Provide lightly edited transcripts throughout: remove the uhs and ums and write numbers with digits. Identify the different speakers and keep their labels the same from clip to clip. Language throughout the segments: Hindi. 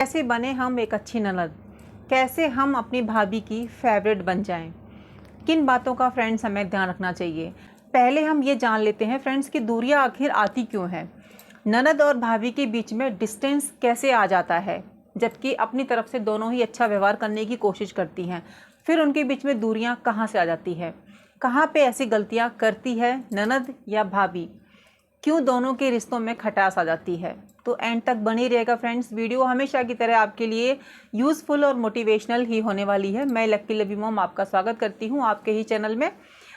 Speaker 1: कैसे बने हम एक अच्छी ननद, कैसे हम अपनी भाभी की फेवरेट बन जाएं, किन बातों का फ्रेंड्स हमें ध्यान रखना चाहिए। पहले हम ये जान लेते हैं फ्रेंड्स कि दूरियां आखिर आती क्यों हैं। ननद और भाभी के बीच में डिस्टेंस कैसे आ जाता है, जबकि अपनी तरफ से दोनों ही अच्छा व्यवहार करने की कोशिश करती हैं। फिर उनके बीच में दूरियां कहाँ से आ जाती है, कहाँ पे ऐसी गलतियां करती है ननद या भाभी, क्यों दोनों के रिश्तों में खटास आ जाती है। तो एंड तक बनी रहेगा फ्रेंड्स। वीडियो हमेशा की तरह आपके लिए यूज़फुल और मोटिवेशनल ही होने वाली है। मैं लक्की लवी मॉम आपका स्वागत करती हूँ आपके ही चैनल में।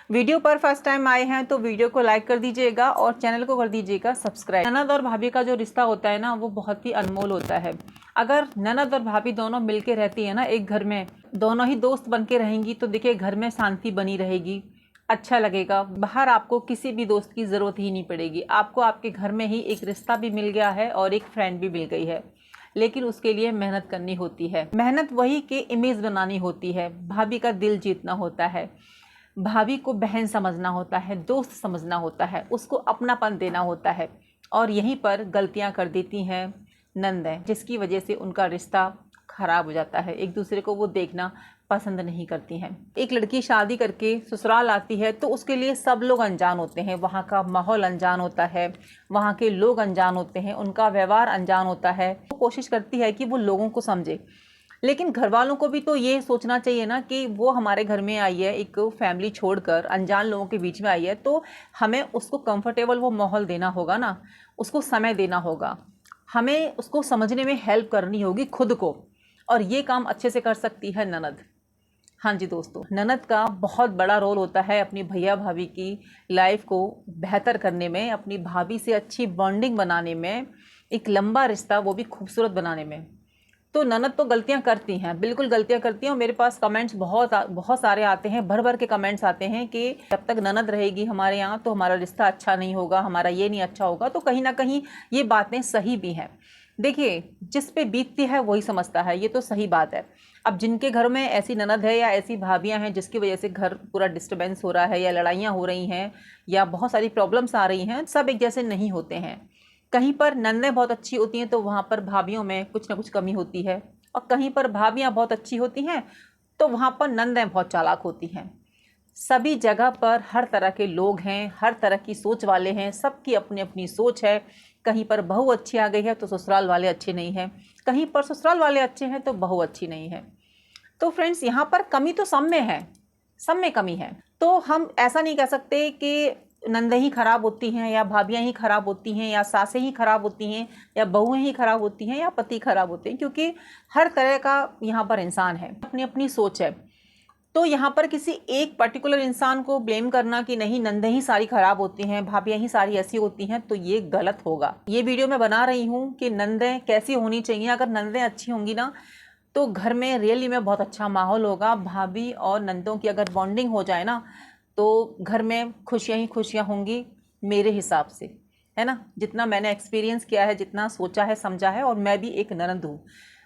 Speaker 1: वीडियो पर फर्स्ट टाइम आए हैं तो वीडियो को लाइक कर दीजिएगा और चैनल को कर दीजिएगा सब्सक्राइब। ननद और भाभी का जो रिश्ता होता है ना, वो बहुत ही अनमोल होता है। अगर ननद और भाभी दोनों मिलके रहती है ना एक घर में, दोनों ही दोस्त बन के रहेंगी, तो देखिए घर में शांति बनी रहेगी, अच्छा लगेगा। बाहर आपको किसी भी दोस्त की ज़रूरत ही नहीं पड़ेगी। आपको आपके घर में ही एक रिश्ता भी मिल गया है और एक फ्रेंड भी मिल गई है, लेकिन उसके लिए मेहनत करनी होती है। मेहनत वही कि इमेज बनानी होती है, भाभी का दिल जीतना होता है, भाभी को बहन समझना होता है, दोस्त समझना होता है, उसको अपनापन देना होता है। और यहीं पर गलतियां कर देती हैं नंदें, जिसकी वजह से उनका रिश्ता खराब हो जाता है। एक दूसरे को वो देखना पसंद नहीं करती हैं। एक लड़की शादी करके ससुराल आती है तो उसके लिए सब लोग अनजान होते हैं, वहाँ का माहौल अनजान होता है, वहाँ के लोग अनजान होते हैं, उनका व्यवहार अनजान होता है। वो कोशिश करती है कि वो लोगों को समझे, लेकिन घर वालों को भी तो ये सोचना चाहिए ना कि वो हमारे घर में आई है, एक फैमिली छोड़कर अनजान लोगों के बीच में आई है, तो हमें उसको कंफर्टेबल वो माहौल देना होगा ना, उसको समय देना होगा, हमें उसको समझने में हेल्प करनी होगी खुद को। और ये काम अच्छे से कर सकती है ननद। हाँ जी दोस्तों, ननद का बहुत बड़ा रोल होता है अपनी भैया भाभी की लाइफ को बेहतर करने में, अपनी भाभी से अच्छी बॉन्डिंग बनाने में, एक लंबा रिश्ता वो भी खूबसूरत बनाने में। तो ननद तो गलतियां करती हैं, बिल्कुल गलतियां करती हैं। और मेरे पास कमेंट्स बहुत सारे आते हैं, भर भर के कमेंट्स आते हैं कि जब तक ननद रहेगी हमारे यहाँ तो हमारा रिश्ता अच्छा नहीं होगा, हमारा ये नहीं अच्छा होगा। तो कहीं ना कहीं ये बातें सही भी हैं। देखिए, जिस पे बीतती है वही समझता है, ये तो सही बात है। अब जिनके घर में ऐसी ननद है या ऐसी भाभियां हैं जिसकी वजह से घर पूरा डिस्टर्बेंस हो रहा है, या लड़ाइयाँ हो रही हैं, या बहुत सारी प्रॉब्लम्स आ रही हैं, सब एक जैसे नहीं होते हैं। कहीं पर नंदें बहुत अच्छी होती हैं तो वहाँ पर भाभियों में कुछ ना कुछ कमी होती है, और कहीं पर भाभियाँ बहुत अच्छी होती हैं तो वहाँ पर नंदें बहुत चालाक होती हैं। सभी जगह पर हर तरह के लोग हैं, हर तरह की सोच वाले हैं, सबकी अपनी अपनी सोच है। कहीं पर बहू अच्छी आ गई है तो ससुराल वाले अच्छे नहीं हैं, कहीं पर ससुराल वाले अच्छे हैं तो बहू अच्छी नहीं है। तो फ्रेंड्स, यहाँ पर कमी तो सब में है, सब में कमी है। तो हम ऐसा नहीं कह सकते कि नंदें ही खराब होती हैं, या भाभियाँ ही खराब होती हैं, या सासें ही खराब होती हैं, या बहुएं ही खराब होती हैं, या पति खराब होते हैं, क्योंकि हर तरह का यहाँ पर इंसान है, अपनी अपनी सोच है। तो यहाँ पर किसी एक पर्टिकुलर इंसान को ब्लेम करना कि नहीं नंदें ही सारी खराब होती हैं, भाभियाँ ही सारी ऐसी होती हैं, तो ये गलत होगा। ये वीडियो मैं बना रही हूँ कि नंदें कैसी होनी चाहिए। अगर नंदें अच्छी होंगी ना तो घर में रियली में बहुत अच्छा माहौल होगा। भाभी और नंदों की अगर बॉन्डिंग हो जाए ना तो घर में खुशियाँ ही खुशियाँ होंगी, मेरे हिसाब से, है ना। जितना मैंने एक्सपीरियंस किया है, जितना सोचा है, समझा है, और मैं भी एक ननद हूँ,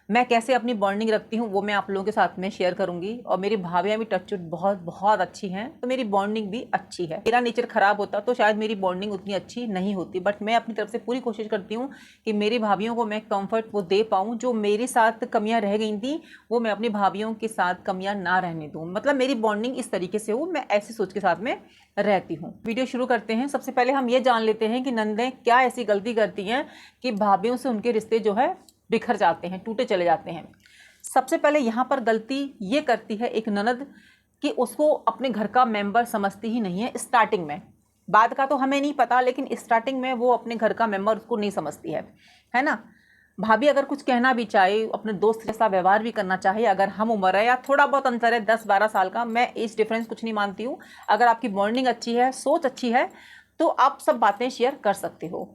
Speaker 1: मैं कैसे अपनी बॉन्डिंग रखती हूँ वो मैं आप लोगों के साथ में शेयर करूँगी। और मेरी भाभियाँ भी टचवुड बहुत बहुत अच्छी हैं, तो मेरी बॉन्डिंग भी अच्छी है। मेरा नेचर ख़राब होता तो शायद मेरी बॉन्डिंग उतनी अच्छी नहीं होती, बट मैं अपनी तरफ से पूरी कोशिश करती हूँ कि मेरी भाभियों को मैं कंफर्ट वो दे पाऊँ। जो मेरे साथ कमियाँ रह गई थी वो मैं अपनी भाभियों के साथ कमियाँ ना रहने दूँ, मतलब मेरी बॉन्डिंग इस तरीके से हो, मैं ऐसी सोच के साथ में रहती हूँ। वीडियो शुरू करते हैं। सबसे पहले हम ये जान लेते हैं कि नंदें क्या ऐसी गलती करती हैं कि भाभियों से उनके रिश्ते जो है बिखर जाते हैं, टूटे चले जाते हैं। सबसे पहले यहाँ पर गलती ये करती है एक ननद कि उसको अपने घर का मेंबर समझती ही नहीं है। स्टार्टिंग में, बाद का तो हमें नहीं पता, लेकिन स्टार्टिंग में वो अपने घर का मेंबर उसको नहीं समझती है ना। भाभी अगर कुछ कहना भी चाहे, अपने दोस्त जैसा व्यवहार भी करना चाहे, अगर हम उम्र है या थोड़ा बहुत अंतर है 10-12 साल का, मैं एज डिफरेंस कुछ नहीं मानती हूँ। अगर आपकी बॉन्डिंग अच्छी है, सोच अच्छी है, तो आप सब बातें शेयर कर सकते हो।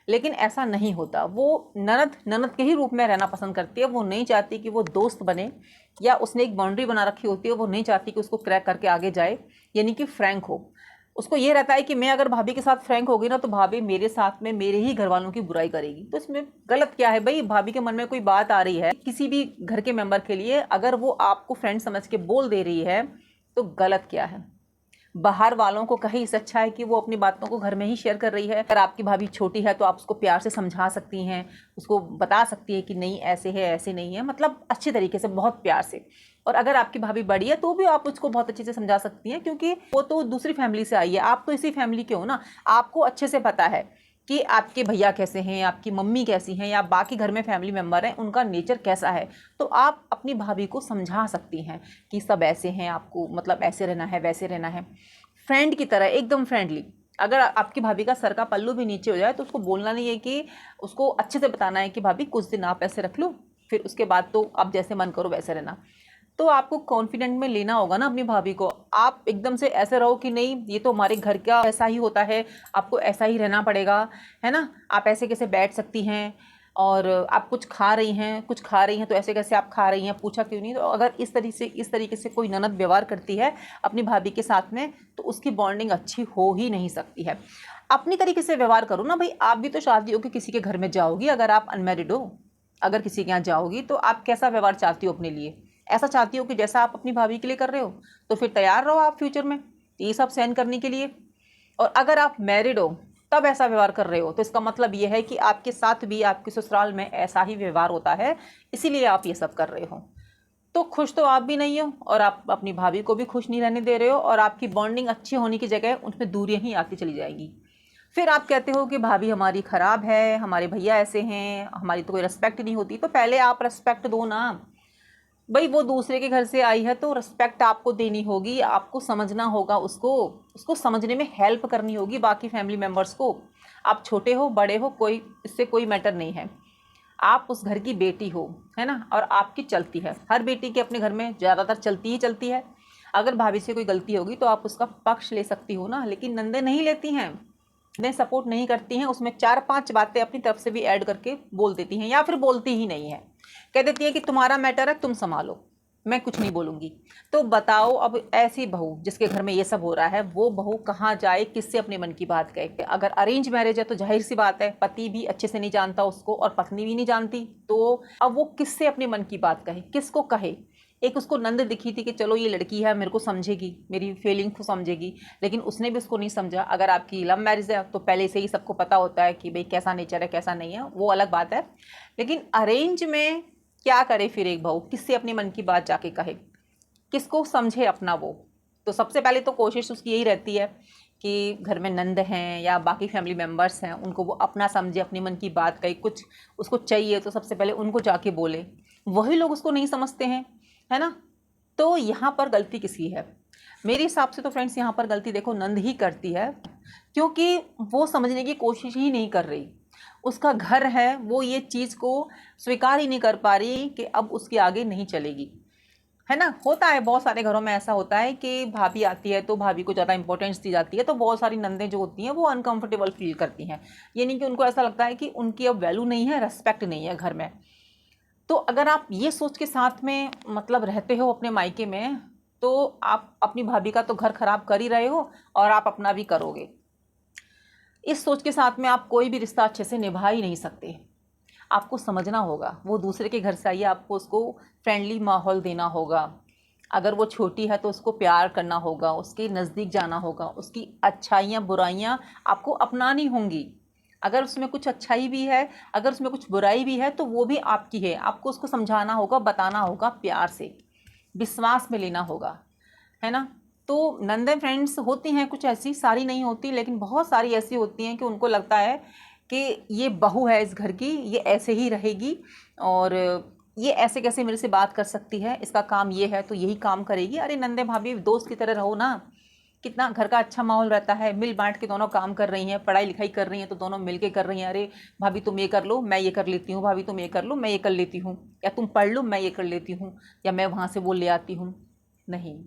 Speaker 1: लेकिन ऐसा नहीं होता। वो ननद ननद के ही रूप में रहना पसंद करती है। वो नहीं चाहती कि वो दोस्त बने, या उसने एक बाउंड्री बना रखी होती है, वो नहीं चाहती कि उसको क्रैक करके आगे जाए, यानी कि फ्रैंक हो। उसको ये रहता है कि मैं अगर भाभी के साथ फ्रैंक होगी ना तो भाभी मेरे साथ में मेरे ही घर वालों की बुराई करेगी। तो इसमें गलत क्या है भाई? भाभी के मन में कोई बात आ रही है किसी भी घर के मेंबर के लिए, अगर वो आपको फ्रेंड समझ के बोल दे रही है तो गलत क्या है? बाहर वालों को कहे, इससे अच्छा है कि वो अपनी बातों को घर में ही शेयर कर रही है। अगर आपकी भाभी छोटी है तो आप उसको प्यार से समझा सकती हैं, उसको बता सकती है कि नहीं ऐसे है ऐसे नहीं है, मतलब अच्छे तरीके से, बहुत प्यार से। और अगर आपकी भाभी बड़ी है तो भी आप उसको बहुत अच्छे से समझा सकती हैं, क्योंकि वो तो दूसरी फैमिली से आई है, आप तो इसी फैमिली के हो ना। आपको अच्छे से पता है कि आपके भैया कैसे हैं, आपकी मम्मी कैसी हैं, या बाकी घर में फैमिली मेम्बर हैं उनका नेचर कैसा है। तो आप अपनी भाभी को समझा सकती हैं कि सब ऐसे हैं, आपको मतलब ऐसे रहना है वैसे रहना है, फ्रेंड की तरह एकदम फ्रेंडली। अगर आपकी भाभी का सर का पल्लू भी नीचे हो जाए तो उसको बोलना नहीं है, कि उसको अच्छे से बताना है कि भाभी कुछ दिन आप ऐसे रख लो, फिर उसके बाद तो आप जैसे मन करो वैसे रहना। तो आपको कॉन्फिडेंट में लेना होगा ना अपनी भाभी को। आप एकदम से ऐसे रहो कि नहीं ये तो हमारे घर का ऐसा ही होता है, आपको ऐसा ही रहना पड़ेगा, है ना, आप ऐसे कैसे बैठ सकती हैं, और आप कुछ खा रही हैं तो ऐसे कैसे आप खा रही हैं, पूछा क्यों नहीं। तो अगर इस तरीके से कोई ननद व्यवहार करती है अपनी भाभी के साथ में, तो उसकी बॉन्डिंग अच्छी हो ही नहीं सकती है। अपनी तरीके से व्यवहार करो ना भाई। आप भी तो शादी होकर किसी के घर में जाओगी, अगर आप अनमैरिड हो, अगर किसी के यहाँ जाओगी तो आप कैसा व्यवहार चाहती हो अपने लिए? ऐसा चाहती हो कि जैसा आप अपनी भाभी के लिए कर रहे हो, तो फिर तैयार रहो आप फ्यूचर में ये सब सहन करने के लिए। और अगर आप मैरिड हो तब ऐसा व्यवहार कर रहे हो, तो इसका मतलब ये है कि आपके साथ भी आपके ससुराल में ऐसा ही व्यवहार होता है, इसीलिए आप ये सब कर रहे हो। तो खुश तो आप भी नहीं हो, और आप अपनी भाभी को भी खुश नहीं रहने दे रहे हो, और आपकी बॉन्डिंग अच्छी होने की जगह उनमें दूरियां ही आती चली जाएगी। फिर आप कहते हो कि भाभी हमारी ख़राब है, हमारे भैया ऐसे हैं, हमारी तो कोई रिस्पेक्ट नहीं होती। तो पहले आप रिस्पेक्ट दो ना भाई। वो दूसरे के घर से आई है तो रिस्पेक्ट आपको देनी होगी, आपको समझना होगा उसको, उसको समझने में हेल्प करनी होगी बाकी फैमिली मेम्बर्स को। आप छोटे हो बड़े हो, कोई इससे कोई मैटर नहीं है, आप उस घर की बेटी हो, है ना, और आपकी चलती है। हर बेटी के अपने घर में ज़्यादातर चलती ही चलती है। अगर भाभी से कोई गलती होगी तो आप उसका पक्ष ले सकती हो ना, लेकिन नंदे नहीं लेती हैं, नंदे सपोर्ट नहीं करती हैं, उसमें 4-5 बातें अपनी तरफ से भी ऐड करके बोल देती हैं, या फिर बोलती ही नहीं है, कह देती है कि तुम्हारा मैटर है तुम संभालो, मैं कुछ नहीं बोलूँगी। तो बताओ, अब ऐसी बहू जिसके घर में ये सब हो रहा है, वो बहू कहाँ जाए, किससे अपने मन की बात कहे? अगर अरेंज मैरिज है तो जाहिर सी बात है पति भी अच्छे से नहीं जानता उसको, और पत्नी भी नहीं जानती, तो अब वो किससे अपने मन की बात कहे, किसको कहे? एक उसको नंद दिखी थी कि चलो ये लड़की है, मेरे को समझेगी, मेरी फीलिंग को समझेगी, लेकिन उसने भी उसको नहीं समझा। अगर आपकी लव मैरिज है तो पहले से ही सबको पता होता है कि भाई कैसा नेचर है कैसा नहीं है, वो अलग बात है। लेकिन अरेंज में क्या करे फिर एक बहू, किससे अपने मन की बात जाके कहे, किसको समझे अपना वो? तो सबसे पहले तो कोशिश उसकी यही रहती है कि घर में नंद हैं या बाकी फैमिली मेम्बर्स हैं, उनको वो अपना समझे, अपनी मन की बात कहे, कुछ उसको चाहिए तो सबसे पहले उनको जाके बोले। वही लोग उसको नहीं समझते हैं, है ना। तो यहाँ पर गलती किसकी है? मेरे हिसाब से तो फ्रेंड्स यहाँ पर गलती देखो नंद ही करती है, क्योंकि वो समझने की कोशिश ही नहीं कर रही। उसका घर है, वो ये चीज़ को स्वीकार ही नहीं कर पा रही कि अब उसके आगे नहीं चलेगी, है ना। होता है बहुत सारे घरों में ऐसा होता है कि भाभी आती है तो भाभी को ज़्यादा इंपॉर्टेंस दी जाती है, तो बहुत सारी नंदें जो होती हैं वो अनकंफर्टेबल फील करती हैं। ये नहीं कि उनको ऐसा लगता है कि उनकी अब वैल्यू नहीं है, रेस्पेक्ट नहीं है घर में। तो अगर आप ये सोच के साथ में मतलब रहते हो अपने मायके में, तो आप अपनी भाभी का तो घर खराब कर ही रहे हो, और आप अपना भी करोगे। इस सोच के साथ में आप कोई भी रिश्ता अच्छे से निभा ही नहीं सकते। आपको समझना होगा वो दूसरे के घर से आई है, आपको उसको फ्रेंडली माहौल देना होगा। अगर वो छोटी है तो उसको प्यार करना होगा, उसके नज़दीक जाना होगा, उसकी अच्छाइयाँ बुराइयाँ आपको अपनानी होंगी। अगर उसमें कुछ अच्छाई भी है, अगर उसमें कुछ बुराई भी है, तो वो भी आपकी है, आपको उसको समझाना होगा, बताना होगा, प्यार से विश्वास में लेना होगा, है ना। तो नंदे फ्रेंड्स होती हैं कुछ ऐसी, सारी नहीं होती, लेकिन बहुत सारी ऐसी होती हैं कि उनको लगता है कि ये बहू है इस घर की, ये ऐसे ही रहेगी, और ये ऐसे कैसे मेरे से बात कर सकती है, इसका काम ये है तो यही काम करेगी। अरे नंदे भाभी दोस्त की तरह रहो ना, कितना घर का अच्छा माहौल रहता है, मिल बांट के दोनों काम कर रही हैं, पढ़ाई लिखाई कर रही हैं तो दोनों मिल के कर रही हैं। अरे भाभी तुम ये कर लो मैं ये कर लेती हूँ, भाभी तुम ये कर लो मैं ये कर लेती हूँ, या तुम पढ़ लो मैं ये कर लेती हूँ, या मैं वहाँ से वो ले आती हूँ। नहीं,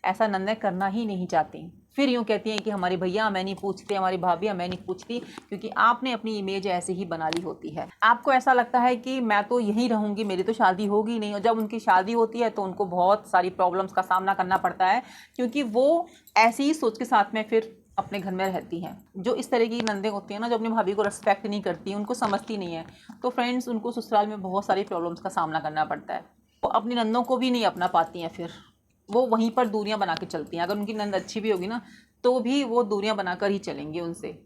Speaker 1: ऐसा नंदे करना ही नहीं चाहती। फिर यूँ कहती हैं कि हमारे भैया हमें नहीं पूछते, हमारी भाभी हमें नहीं पूछती, क्योंकि आपने अपनी इमेज ऐसे ही बना ली होती है। आपको ऐसा लगता है कि मैं तो यहीं रहूँगी, मेरी तो शादी होगी नहीं, और जब उनकी शादी होती है तो उनको बहुत सारी प्रॉब्लम्स का सामना करना पड़ता है, क्योंकि वो ऐसी ही सोच के साथ में फिर अपने घर में रहती हैं। जो इस तरह की नंदें होती हैं ना, जो अपनी भाभी को रिस्पेक्ट नहीं करती, उनको समझती नहीं है, तो फ्रेंड्स उनको ससुराल में बहुत सारी प्रॉब्लम्स का सामना करना पड़ता है। वो अपनी नंदों को भी नहीं अपना पाती हैं फिर, वो वहीं पर दूरियां बना के चलती हैं। अगर उनकी नंद अच्छी भी होगी ना तो भी वो दूरियां बनाकर ही चलेंगी उनसे।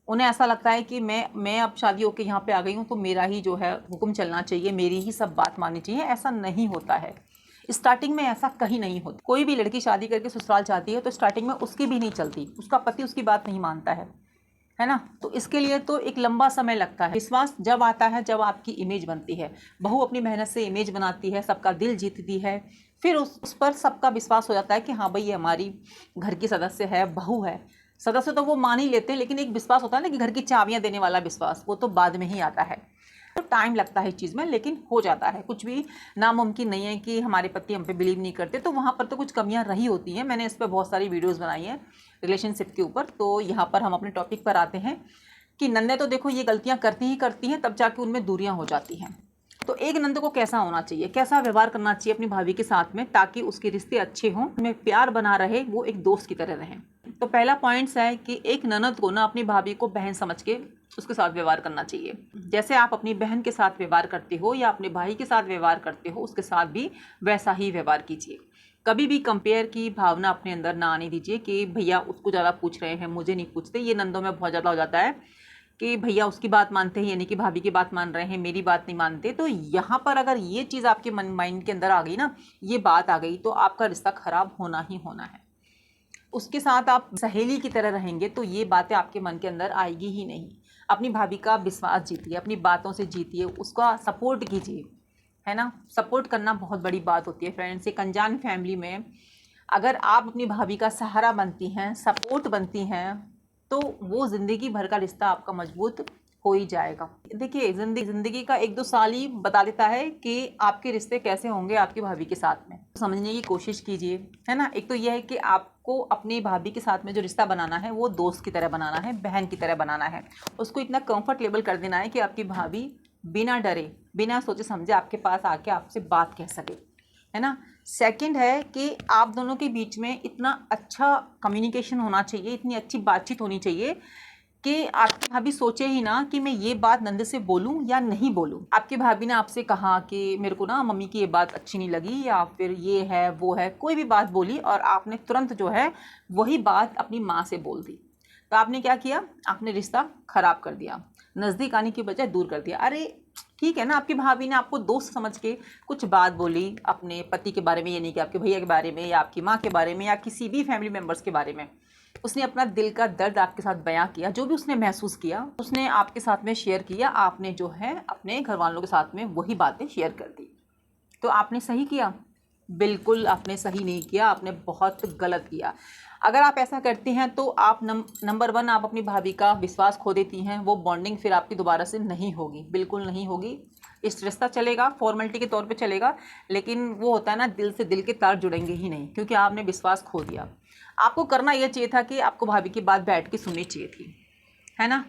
Speaker 1: उन्हें ऐसा लगता है कि मैं अब शादी होकर यहाँ पे आ गई हूँ तो मेरा ही जो है हुक्म चलना चाहिए, मेरी ही सब बात माननी चाहिए। ऐसा नहीं होता है, स्टार्टिंग में ऐसा कहीं नहीं होता। कोई भी लड़की शादी करके ससुराल जाती है तो स्टार्टिंग में उसकी भी नहीं चलती, उसका पति उसकी बात नहीं मानता है ना। तो इसके लिए तो एक लंबा समय लगता है। विश्वास जब आता है जब आपकी इमेज बनती है। बहू अपनी मेहनत से इमेज बनाती है, सबका दिल जीतती है, फिर उस पर सबका विश्वास हो जाता है कि हाँ भाई ये हमारी घर की सदस्य है, बहू है। सदस्य तो वो मान ही लेते हैं, लेकिन एक विश्वास होता है ना कि घर की चाबियां देने वाला विश्वास, वो तो बाद में ही आता है। तो टाइम लगता है इस चीज़ में, लेकिन हो जाता है। कुछ भी नामुमकिन नहीं है कि हमारे पति हम पे बिलीव नहीं करते, तो वहाँ पर तो कुछ कमियाँ रही होती हैं। मैंने इस पर बहुत सारी वीडियोस बनाई हैं रिलेशनशिप के ऊपर। तो यहाँ पर हम अपने टॉपिक पर आते हैं कि नंदे तो देखो ये गलतियाँ करती ही करती हैं, तब जाके उनमें दूरियाँ हो जाती हैं। तो एक नंद को कैसा होना चाहिए, कैसा व्यवहार करना चाहिए अपनी भाभी के साथ में, ताकि उसके रिश्ते अच्छे हों, उनमें प्यार बना रहे, वो एक दोस्त की तरह रहें। तो पहला पॉइंट्स है कि एक ननद को ना अपनी भाभी को बहन समझ के उसके साथ व्यवहार करना चाहिए। जैसे आप अपनी बहन के साथ व्यवहार करते हो या अपने भाई के साथ व्यवहार करते हो, उसके साथ भी वैसा ही व्यवहार कीजिए। कभी भी कंपेयर की भावना अपने अंदर ना आने दीजिए कि भैया उसको ज़्यादा पूछ रहे हैं, मुझे नहीं पूछते। ये नंदों में बहुत ज़्यादा हो जाता है कि भैया उसकी बात मानते हैं, यानी कि भाभी की बात मान रहे हैं, मेरी बात नहीं मानते। तो यहाँ पर अगर ये चीज़ आपके माइंड के अंदर आ गई ना, ये बात आ गई, तो आपका रिश्ता खराब होना ही होना है। उसके साथ आप सहेली की तरह रहेंगे तो ये बातें आपके मन के अंदर आएगी ही नहीं। अपनी भाभी का विश्वास जीतिए, अपनी बातों से जीतिए, उसका सपोर्ट कीजिए, है ना। सपोर्ट करना बहुत बड़ी बात होती है फ्रेंड्स। एक अनजान फैमिली में अगर आप अपनी भाभी का सहारा बनती हैं, सपोर्ट बनती हैं, तो वो ज़िंदगी भर का रिश्ता आपका मजबूत हो ही जाएगा। देखिए ज़िंदगी का 1-2 साल ही बता देता है कि आपके रिश्ते कैसे होंगे आपकी भाभी के साथ में। समझने की कोशिश कीजिए, है ना। एक तो यह है कि आपको अपनी भाभी के साथ में जो रिश्ता बनाना है वो दोस्त की तरह बनाना है, बहन की तरह बनाना है। उसको इतना कंफर्टेबल कर देना है कि आपकी भाभी बिना डरे, बिना सोचे समझे आपके पास आके आपसे बात कह सके, है ना। सेकंड है कि आप दोनों के बीच में इतना अच्छा कम्युनिकेशन होना चाहिए, इतनी अच्छी बातचीत होनी चाहिए कि आपकी भाभी सोचे ही ना कि मैं ये बात नंद से बोलूं या नहीं बोलूं। आपकी भाभी ने आपसे कहा कि मेरे को ना मम्मी की ये बात अच्छी नहीं लगी, या फिर ये है वो है, कोई भी बात बोली और आपने तुरंत जो है वही बात अपनी माँ से बोल दी, तो आपने क्या किया, आपने रिश्ता खराब कर दिया, नज़दीक आने की बजाय दूर कर दिया। अरे ठीक है ना, आपकी भाभी ने आपको दोस्त समझ के कुछ बात बोली अपने पति के बारे में, ये नहीं कि आपके भैया के बारे में या आपकी माँ के बारे में या किसी भी फैमिली मेम्बर्स के बारे में। उसने अपना दिल का दर्द आपके साथ बयां किया, जो भी उसने महसूस किया उसने आपके साथ में शेयर किया। आपने जो है अपने घर वालों के साथ में वही बातें शेयर कर दी। तो आपने सही किया? बिल्कुल आपने सही नहीं किया, आपने बहुत गलत किया। अगर आप ऐसा करती हैं तो आप नंबर 1 आप अपनी भाभी का विश्वास खो देती हैं। वो बॉन्डिंग फिर आपकी दोबारा से नहीं होगी, बिल्कुल नहीं होगी। इस रिश्ता चलेगा, फॉर्मेलिटी के तौर पे चलेगा, लेकिन वो होता है ना, दिल से दिल के तार जुड़ेंगे ही नहीं, क्योंकि आपने विश्वास खो दिया। आपको करना ये चाहिए था कि आपको भाभी की बात बैठ के सुननी चाहिए थी, है ना।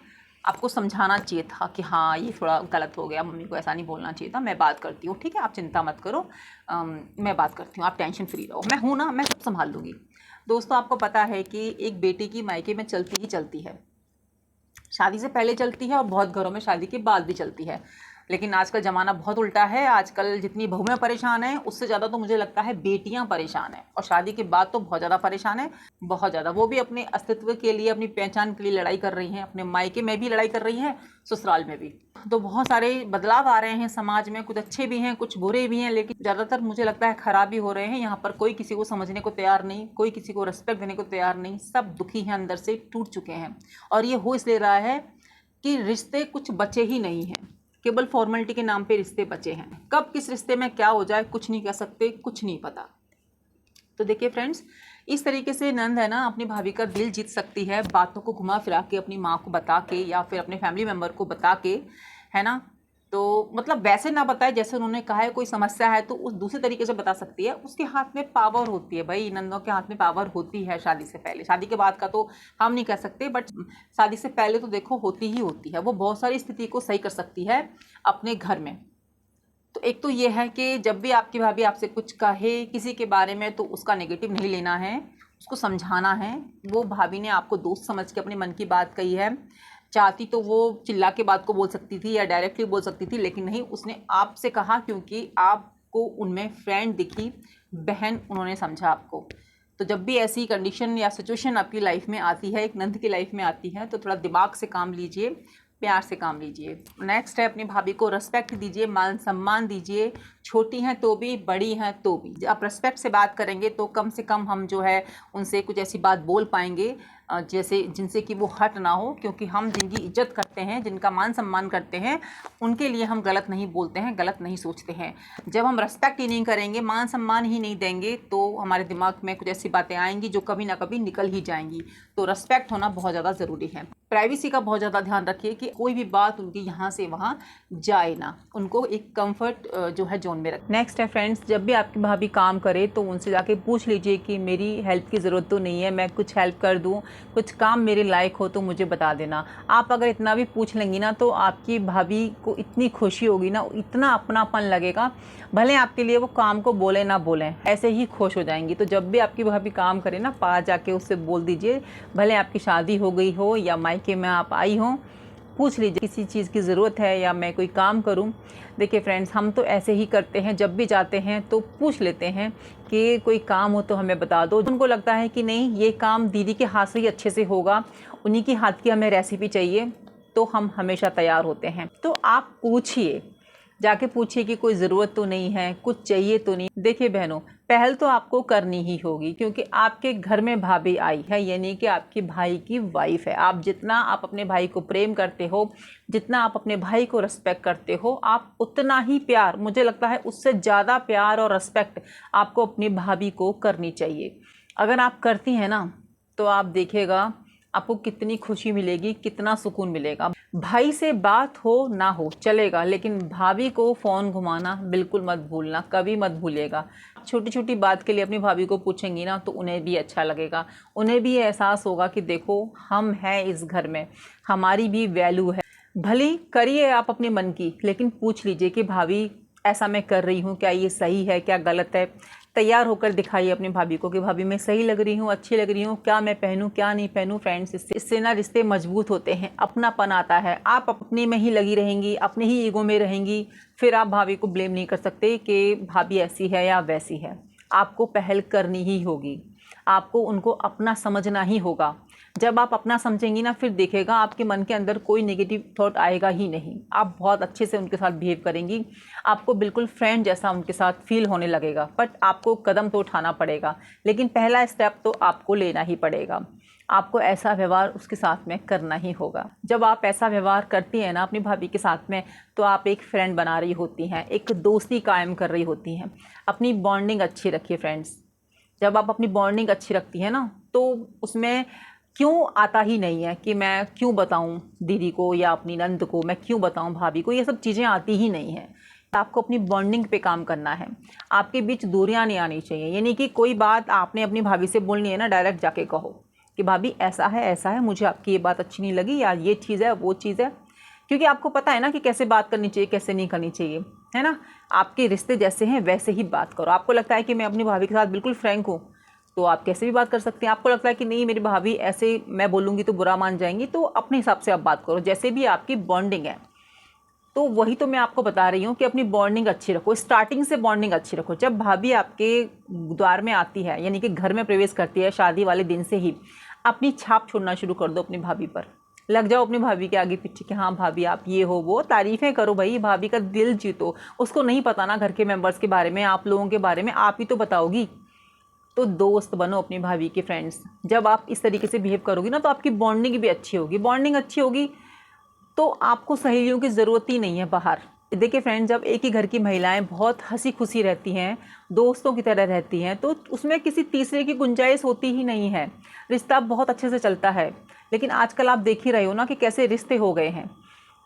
Speaker 1: आपको समझाना चाहिए था कि हाँ ये थोड़ा गलत हो गया, मम्मी को ऐसा नहीं बोलना चाहिए था, मैं बात करती हूँ, ठीक है आप चिंता मत करो, मैं बात करती हूँ, आप टेंशन फ्री रहो, मैं हूँ ना, मैं सब संभाल लूँगी। दोस्तों आपको पता है कि एक बेटी की मायके में चलती ही चलती है, शादी से पहले चलती है और बहुत घरों में शादी के बाद भी चलती है। लेकिन आजकल ज़माना बहुत उल्टा है। आजकल जितनी बहुएं परेशान हैं उससे ज़्यादा तो मुझे लगता है बेटियां परेशान हैं, और शादी के बाद तो बहुत ज़्यादा परेशान है, बहुत ज़्यादा। वो भी अपने अस्तित्व के लिए, अपनी पहचान के लिए लड़ाई कर रही हैं, अपने मायके में भी लड़ाई कर रही हैं, ससुराल में भी। तो बहुत सारे बदलाव आ रहे हैं समाज में, कुछ अच्छे भी हैं कुछ बुरे भी हैं, लेकिन ज़्यादातर मुझे लगता है ख़राब भी हो रहे हैं। यहाँ पर कोई किसी को समझने को तैयार नहीं, कोई किसी को रिस्पेक्ट देने को तैयार नहीं, सब दुखी हैं, अंदर से टूट चुके हैं। और ये हो इसलिए रहा है कि रिश्ते कुछ बचे ही नहीं हैं, केवल फॉर्मेलिटी के नाम पे रिश्ते बचे हैं। कब किस रिश्ते में क्या हो जाए कुछ नहीं कह सकते, कुछ नहीं पता। तो देखिए फ्रेंड्स, इस तरीके से नंद है ना अपनी भाभी का दिल जीत सकती है, बातों को घुमा फिरा के, अपनी माँ को बता के या फिर अपने फैमिली मेम्बर को बता के, है ना। तो मतलब वैसे ना बताए जैसे उन्होंने कहा है, कोई समस्या है तो उस दूसरे तरीके से बता सकती है। उसके हाथ में पावर होती है भाई, नंदों के हाथ में पावर होती है शादी से पहले। शादी के बाद का तो हम नहीं कह सकते, बट शादी से पहले तो देखो होती ही होती है। वो बहुत सारी स्थिति को सही कर सकती है अपने घर में। तो एक तो ये है कि जब भी आपकी भाभी आपसे कुछ कहे किसी के बारे में तो उसका नेगेटिव नहीं लेना है, उसको समझाना है। वो भाभी ने आपको दोस्त समझ के अपने मन की बात कही है, चाहती तो वो चिल्ला के बात को बोल सकती थी या डायरेक्टली बोल सकती थी, लेकिन नहीं, उसने आपसे कहा क्योंकि आपको उनमें फ्रेंड दिखी, बहन उन्होंने समझा आपको। तो जब भी ऐसी कंडीशन या सिचुएशन आपकी लाइफ में आती है, एक नंद की लाइफ में आती है, तो थोड़ा दिमाग से काम लीजिए, प्यार से काम लीजिए। नेक्स्ट है, अपनी भाभी को रिस्पेक्ट दीजिए, मान सम्मान दीजिए, छोटी हैं तो भी, बड़ी हैं तो भी। आप रिस्पेक्ट से बात करेंगे तो कम से कम हम जो है उनसे कुछ ऐसी बात बोल पाएंगे जैसे जिनसे कि वो हट ना हो, क्योंकि हम जिनकी इज्जत करते हैं, जिनका मान सम्मान करते हैं, उनके लिए हम गलत नहीं बोलते हैं, गलत नहीं सोचते हैं। जब हम रिस्पेक्ट ही नहीं करेंगे, मान सम्मान ही नहीं देंगे, तो हमारे दिमाग में कुछ ऐसी बातें आएंगी जो कभी ना कभी निकल ही जाएंगी। तो रिस्पेक्ट होना बहुत ज़्यादा ज़रूरी है। प्राइवेसी का बहुत ज़्यादा ध्यान रखिए कि कोई भी बात उनकी यहाँ से वहाँ जाए ना, उनको एक कंफर्ट जो है जोन में रखें। नेक्स्ट है फ्रेंड्स, जब भी आपकी भाभी काम करे तो उनसे जाके पूछ लीजिए कि मेरी हेल्प की ज़रूरत तो नहीं है, मैं कुछ हेल्प कर दूँ, कुछ काम मेरे लायक हो तो मुझे बता देना। आप अगर इतना भी पूछ लेंगी ना तो आपकी भाभी को इतनी खुशी होगी ना, इतना अपनापन लगेगा, भले आपके लिए वो काम को बोले ना बोलें, ऐसे ही खुश हो जाएंगी। तो जब भी आपकी भाभी काम करे ना, पास जाके उससे बोल दीजिए, भले आपकी शादी हो गई हो या मायके में आप आई हो, पूछ लीजिए किसी चीज़ की ज़रूरत है या मैं कोई काम करूं। देखिए फ्रेंड्स, हम तो ऐसे ही करते हैं, जब भी जाते हैं तो पूछ लेते हैं कि कोई काम हो तो हमें बता दो। उनको लगता है कि नहीं, ये काम दीदी के हाथ से ही अच्छे से होगा, उन्हीं की हाथ की हमें रेसिपी चाहिए, तो हम हमेशा तैयार होते हैं। तो आप पूछिए, जाके पूछिए कि कोई ज़रूरत तो नहीं है, कुछ चाहिए तो नहीं। देखिए बहनों, पहल तो आपको करनी ही होगी, क्योंकि आपके घर में भाभी आई है, यानी कि आपके भाई की वाइफ है। आप जितना आप अपने भाई को प्रेम करते हो, जितना आप अपने भाई को रिस्पेक्ट करते हो, आप उतना ही प्यार, मुझे लगता है उससे ज़्यादा प्यार और रिस्पेक्ट आपको अपनी भाभी को करनी चाहिए। अगर आप करती हैं ना, तो आप देखिएगा आपको कितनी खुशी मिलेगी, कितना सुकून मिलेगा। भाई से बात हो ना हो चलेगा, लेकिन भाभी को फ़ोन घुमाना बिल्कुल मत भूलना, कभी मत भूलिएगा। छोटी छोटी बात के लिए अपनी भाभी को पूछेंगी ना तो उन्हें भी अच्छा लगेगा, उन्हें भी एहसास होगा कि देखो हम हैं इस घर में, हमारी भी वैल्यू है। भले करिए आप अपने मन की, लेकिन पूछ लीजिए कि भाभी ऐसा मैं कर रही हूँ, क्या ये सही है, क्या गलत है। तैयार होकर दिखाइए अपनी भाभी को कि भाभी मैं सही लग रही हूँ, अच्छी लग रही हूँ, क्या मैं पहनूँ क्या नहीं पहनूँ। फ्रेंड्स, इससे ना रिश्ते मजबूत होते हैं, अपनापन आता है। आप अपने में ही लगी रहेंगी, अपने ही ईगो में रहेंगी, फिर आप भाभी को ब्लेम नहीं कर सकते कि भाभी ऐसी है या वैसी है। आपको पहल करनी ही होगी, आपको उनको अपना समझना ही होगा। जब आप अपना समझेंगी ना, फिर देखेगा आपके मन के अंदर कोई नेगेटिव थॉट आएगा ही नहीं। आप बहुत अच्छे से उनके साथ बिहेव करेंगी, आपको बिल्कुल फ्रेंड जैसा उनके साथ फील होने लगेगा। बट आपको कदम तो उठाना पड़ेगा, लेकिन पहला स्टेप तो आपको लेना ही पड़ेगा। आपको ऐसा व्यवहार उसके साथ में करना ही होगा। जब आप ऐसा व्यवहार करती हैं ना अपनी भाभी के साथ में, तो आप एक फ्रेंड बना रही होती हैं, एक दोस्ती कायम कर रही होती हैं। अपनी बॉन्डिंग अच्छी रखिए फ्रेंड्स। जब आप अपनी बॉन्डिंग अच्छी रखती हैं ना, तो उसमें क्यों आता ही नहीं है कि मैं क्यों बताऊं दीदी को या अपनी नंद को, मैं क्यों बताऊं भाभी को, ये सब चीज़ें आती ही नहीं हैं। आपको अपनी बॉन्डिंग पे काम करना है, आपके बीच दूरियां नहीं आनी चाहिए। यानी कि कोई बात आपने अपनी भाभी से बोलनी है ना, डायरेक्ट जाके कहो कि भाभी ऐसा है, मुझे आपकी ये बात अच्छी नहीं लगी, या ये चीज़ है, वो चीज़ है। क्योंकि आपको पता है ना कि कैसे बात करनी चाहिए, कैसे नहीं करनी चाहिए, है ना। आपके रिश्ते जैसे हैं वैसे ही बात करो। आपको लगता है कि मैं अपनी भाभी के साथ बिल्कुल फ्रैंक हूँ, तो आप कैसे भी बात कर सकते हैं। आपको लगता है कि नहीं मेरी भाभी ऐसे मैं बोलूँगी तो बुरा मान जाएंगी, तो अपने हिसाब से आप बात करो, जैसे भी आपकी बॉन्डिंग है। तो वही तो मैं आपको बता रही हूँ कि अपनी बॉन्डिंग अच्छी रखो, स्टार्टिंग से बॉन्डिंग अच्छी रखो। जब भाभी आपके द्वार में आती है, यानी कि घर में प्रवेश करती है, शादी वाले दिन से ही अपनी छाप छोड़ना शुरू कर दो अपनी भाभी पर। लग जाओ अपनी भाभी के आगे पीछे कि हाँ भाभी आप ये हो वो, तारीफ़ें करो भाई, भाभी का दिल जीतो। उसको नहीं पता ना घर के मेंबर्स के बारे में, आप लोगों के बारे में आप ही तो बताओगी। तो दोस्त बनो अपनी भाभी के फ्रेंड्स। जब आप इस तरीके से बिहेव करोगी ना, तो आपकी बॉन्डिंग भी अच्छी होगी। बॉन्डिंग अच्छी होगी तो आपको सहेलियों की ज़रूरत ही नहीं है बाहर। देखिए फ्रेंड्स, जब एक ही घर की महिलाएं बहुत हंसी खुशी रहती हैं, दोस्तों की तरह रहती हैं, तो उसमें किसी तीसरे की गुंजाइश होती ही नहीं है। रिश्ता बहुत अच्छे से चलता है। लेकिन आजकल आप देख ही रहे हो ना कि कैसे रिश्ते हो गए हैं।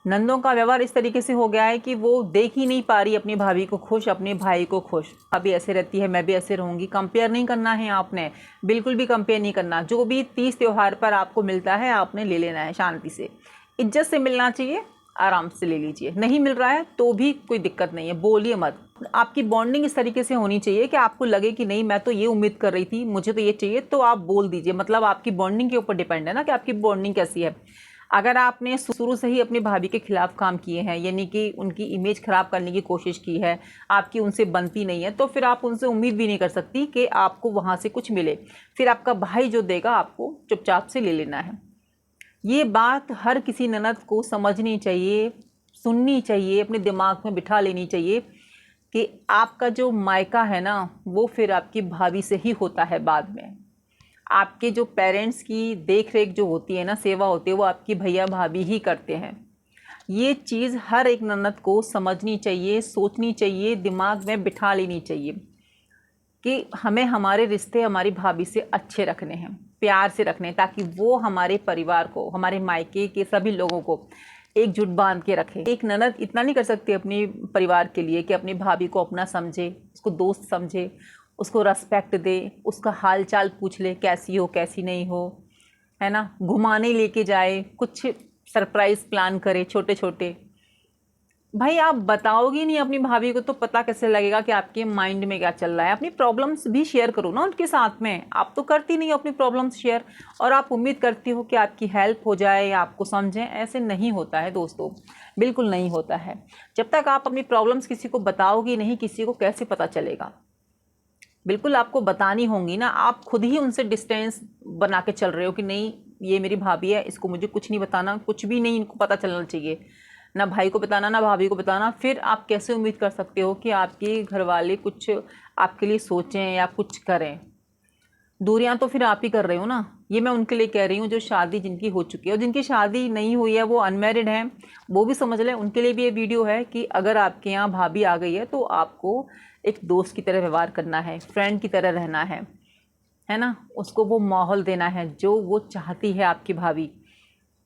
Speaker 1: नंदों का व्यवहार इस तरीके से हो गया है कि वो देख ही नहीं पा रही अपनी भाभी को खुश, अपने भाई को खुश। भाभी ऐसे रहती है, मैं भी ऐसे रहूँगी। कंपेयर नहीं करना है आपने, बिल्कुल भी कंपेयर नहीं करना। जो भी तीज त्यौहार पर आपको मिलता है आपने ले लेना है, शांति से, इज्जत से मिलना चाहिए, आराम से ले लीजिए। नहीं मिल रहा है तो भी कोई दिक्कत नहीं है, बोलिए मत। आपकी बॉन्डिंग इस तरीके से होनी चाहिए कि आपको लगे कि नहीं मैं तो ये उम्मीद कर रही थी, मुझे तो ये चाहिए, तो आप बोल दीजिए। मतलब आपकी बॉन्डिंग के ऊपर डिपेंड है ना कि आपकी बॉन्डिंग कैसी है। अगर आपने शुरू से ही अपनी भाभी के खिलाफ काम किए हैं, यानी कि उनकी इमेज ख़राब करने की कोशिश की है, आपकी उनसे बनती नहीं है, तो फिर आप उनसे उम्मीद भी नहीं कर सकती कि आपको वहाँ से कुछ मिले। फिर आपका भाई जो देगा आपको चुपचाप से ले लेना है। ये बात हर किसी ननद को समझनी चाहिए, सुननी चाहिए, अपने दिमाग में बिठा लेनी चाहिए कि आपका जो मायका है ना, वो फिर आपकी भाभी से ही होता है बाद में। आपके जो पेरेंट्स की देख रेख जो होती है ना, सेवा होती है, वो आपकी भैया भाभी ही करते हैं। ये चीज़ हर एक ननद को समझनी चाहिए, सोचनी चाहिए, दिमाग में बिठा लेनी चाहिए कि हमें हमारे रिश्ते हमारी भाभी से अच्छे रखने हैं, प्यार से रखने हैं, ताकि वो हमारे परिवार को, हमारे मायके के सभी लोगों को एकजुट बांध के रखे। एक ननद इतना नहीं कर सकती अपनी परिवार के लिए कि अपनी भाभी को अपना समझे, उसको दोस्त समझे, उसको रेस्पेक्ट दे, उसका हाल चाल पूछ ले, कैसी हो कैसी नहीं हो, है ना, घुमाने लेके जाए, कुछ सरप्राइज़ प्लान करे छोटे छोटे। भाई आप बताओगी नहीं अपनी भाभी को तो पता कैसे लगेगा कि आपके माइंड में क्या चल रहा है। अपनी प्रॉब्लम्स भी शेयर करो ना उनके साथ में। आप तो करती नहीं हो अपनी प्रॉब्लम्स शेयर, और आप उम्मीद करती हो कि आपकी हेल्प हो जाए या आपको समझें। ऐसे नहीं होता है दोस्तों, बिल्कुल नहीं होता है। जब तक आप अपनी प्रॉब्लम्स किसी को बताओगी नहीं, किसी को कैसे पता चलेगा। बिल्कुल आपको बतानी होंगी ना। आप खुद ही उनसे डिस्टेंस बना के चल रहे हो कि नहीं ये मेरी भाभी है, इसको मुझे कुछ नहीं बताना, कुछ भी नहीं इनको पता चलना चाहिए, ना भाई को बताना ना भाभी को बताना। फिर आप कैसे उम्मीद कर सकते हो कि आपके घर वाले कुछ आपके लिए सोचें या कुछ करें। दूरियां तो फिर आप ही कर रहे हो ना। ये मैं उनके लिए कह रही हूँ जो शादी जिनकी हो चुकी है, और जिनकी शादी नहीं हुई है, वो अनमैरिड हैं, वो भी समझ लें। उनके लिए भी ये वीडियो है कि अगर आपके यहाँ भाभी आ गई है तो आपको एक दोस्त की तरह व्यवहार करना है, फ्रेंड की तरह रहना है ना। उसको वो माहौल देना है जो वो चाहती है आपकी भाभी।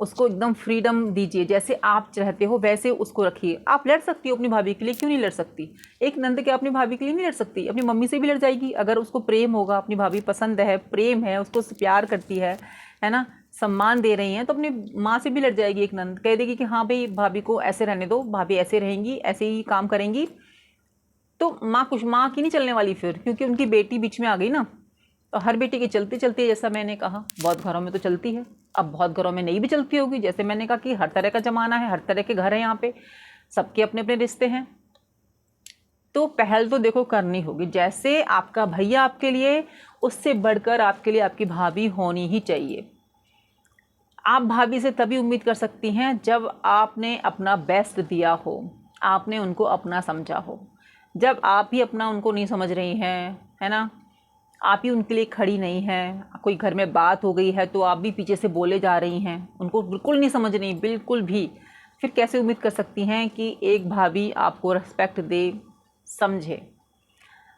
Speaker 1: उसको एकदम फ्रीडम दीजिए, जैसे आप चाहते हो वैसे उसको रखिए। आप लड़ सकती हो अपनी भाभी के लिए, क्यों नहीं लड़ सकती। एक नंद के अपनी भाभी के लिए नहीं लड़ सकती, अपनी मम्मी से भी लड़ जाएगी। अगर उसको प्रेम होगा, अपनी भाभी पसंद है, प्रेम है, उसको प्यार करती है ना, सम्मान दे रही हैं, तो अपनी माँ से भी लड़ जाएगी। एक नंद कह देगी कि हाँ भाई भाभी को ऐसे रहने दो, भाभी ऐसे रहेंगी, ऐसे ही काम करेंगी, तो माँ की नहीं चलने वाली फिर, क्योंकि उनकी बेटी बीच में आ गई ना। तो हर बेटी की चलती चलती है, जैसा मैंने कहा बहुत घरों में तो चलती है, अब बहुत घरों में नहीं भी चलती होगी। जैसे मैंने कहा कि हर तरह का ज़माना है, हर तरह के घर हैं यहाँ पे, सबके अपने अपने रिश्ते हैं। तो पहल तो देखो करनी होगी। जैसे आपका भैया आपके लिए, उससे बढ़कर आपके लिए आपकी भाभी होनी ही चाहिए। आप भाभी से तभी उम्मीद कर सकती हैं जब आपने अपना बेस्ट दिया हो, आपने उनको अपना समझा हो। जब आप ही अपना उनको नहीं समझ रही हैं, है ना, आप ही उनके लिए खड़ी नहीं हैं, कोई घर में बात हो गई है तो आप भी पीछे से बोले जा रही हैं, उनको बिल्कुल नहीं समझ रही, बिल्कुल भी, फिर कैसे उम्मीद कर सकती हैं कि एक भाभी आपको रिस्पेक्ट दे, समझे।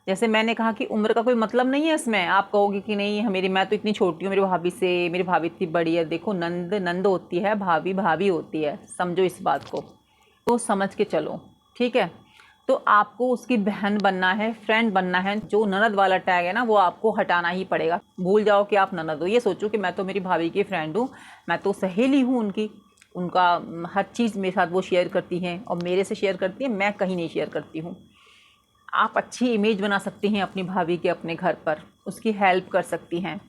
Speaker 1: जैसे मैंने कहा कि उम्र का कोई मतलब नहीं है इसमें। आप कहोगे कि नहीं मेरी, मैं तो इतनी छोटी हूँ मेरी भाभी से, मेरी भाभी इतनी बड़ी है। देखो नंद नंद होती है, भाभी भाभी होती है, समझो इस बात को, तो समझ के चलो, ठीक है। तो आपको उसकी बहन बनना है, फ्रेंड बनना है। जो ननद वाला टैग है ना, वो आपको हटाना ही पड़ेगा। भूल जाओ कि आप ननद हो, ये सोचो कि मैं तो मेरी भाभी की फ्रेंड हूँ, मैं तो सहेली हूँ उनकी, उनका हर चीज़ मेरे साथ वो शेयर करती हैं और मेरे से शेयर करती हैं, मैं कहीं नहीं शेयर करती हूँ। आप अच्छी इमेज बना सकती हैं अपनी भाभी के अपने घर पर, उसकी हेल्प कर सकती हैं,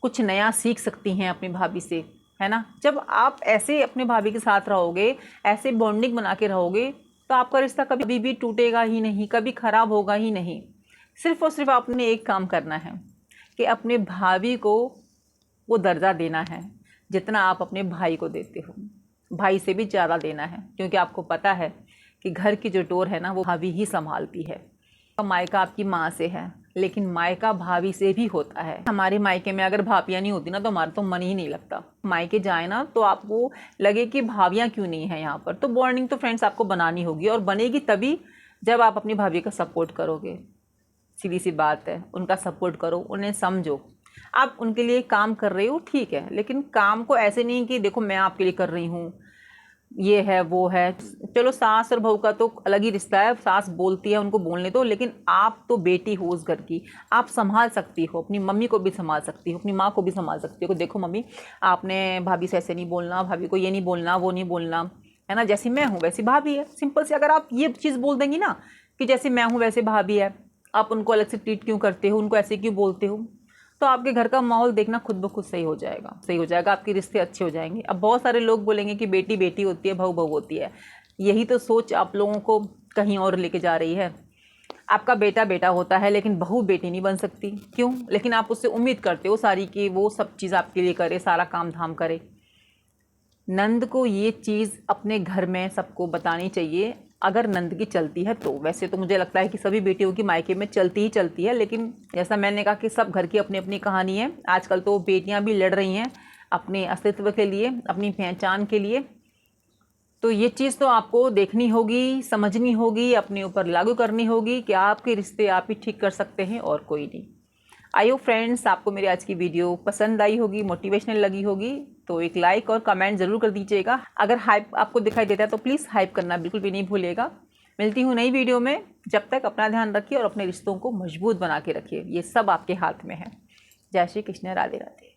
Speaker 1: कुछ नया सीख सकती हैं अपनी भाभी से, है ना। जब आप ऐसे अपने भाभी के साथ रहोगे, ऐसे बॉन्डिंग बना के रहोगे, तो आपका रिश्ता कभी भी टूटेगा ही नहीं, कभी ख़राब होगा ही नहीं। सिर्फ़ और सिर्फ आपने एक काम करना है कि अपने भाभी को वो दर्जा देना है जितना आप अपने भाई को देते हो। भाई से भी ज़्यादा देना है, क्योंकि आपको पता है कि घर की जो डोर है ना, वो भाभी ही संभालती है। मायका आपकी माँ से है, लेकिन मायका भाभी से भी होता है। हमारे मायके में अगर भाभियाँ नहीं होती ना, तो हमारा तो मन ही नहीं लगता। मायके जाए ना तो आपको लगे कि भाभियाँ क्यों नहीं है यहाँ पर। तो बॉन्डिंग तो फ्रेंड्स आपको बनानी होगी, और बनेगी तभी जब आप अपनी भाभी का सपोर्ट करोगे। सीधी सी बात है, उनका सपोर्ट करो, उन्हें समझो। आप उनके लिए काम कर रहे हो ठीक है, लेकिन काम को ऐसे नहीं कि देखो मैं आपके लिए कर रही हूँ, ये है वो है। चलो सास और बहू का तो अलग ही रिश्ता है, सास बोलती है उनको बोलने दो, लेकिन आप तो बेटी हो उस घर की, आप संभाल सकती हो, अपनी मम्मी को भी संभाल सकती हो, अपनी माँ को भी संभाल सकती हो। देखो मम्मी, आपने भाभी से ऐसे नहीं बोलना, भाभी को ये नहीं बोलना, वो नहीं बोलना, है ना। जैसी मैं हूँ वैसी भाभी है, सिंपल से अगर आप ये चीज़ बोल देंगी ना कि जैसे मैं हूँ वैसे भाभी है, आप उनको अलग से ट्रीट क्यों करते हो, उनको ऐसे क्यों बोलते हो, तो आपके घर का माहौल देखना खुद ब खुद सही हो जाएगा, आपके रिश्ते अच्छे हो जाएंगे। अब बहुत सारे लोग बोलेंगे कि बेटी बेटी होती है, बहू बहू होती है। यही तो सोच आप लोगों को कहीं और लेके जा रही है। आपका बेटा बेटा होता है लेकिन बहू बेटी नहीं बन सकती। क्यों? लेकिन आप उससे उम्मीद करते हो सारी कि वो सब चीज़ आपके लिए करे, सारा काम धाम करे। नंद को ये चीज़ अपने घर में सबको बतानी चाहिए, अगर नंद की चलती है तो। वैसे तो मुझे लगता है कि सभी बेटियों की मायके में चलती ही चलती है, लेकिन जैसा मैंने कहा कि सब घर की अपनी अपनी कहानी है। आजकल तो बेटियां भी लड़ रही हैं अपने अस्तित्व के लिए, अपनी पहचान के लिए। तो ये चीज़ तो आपको देखनी होगी, समझनी होगी, अपने ऊपर लागू करनी होगी कि आपके रिश्ते आप ही ठीक कर सकते हैं और कोई नहीं। आई होप फ्रेंड्स आपको मेरी आज की वीडियो पसंद आई होगी, मोटिवेशनल लगी होगी। तो एक लाइक और कमेंट ज़रूर कर दीजिएगा। अगर हाइप आपको दिखाई देता है तो प्लीज़ हाइप करना बिल्कुल भी नहीं भूलिएगा। मिलती हूँ नई वीडियो में। जब तक अपना ध्यान रखिए और अपने रिश्तों को मजबूत बना के रखिए। ये सब आपके हाथ में है। जय श्री कृष्ण, राधे राधे।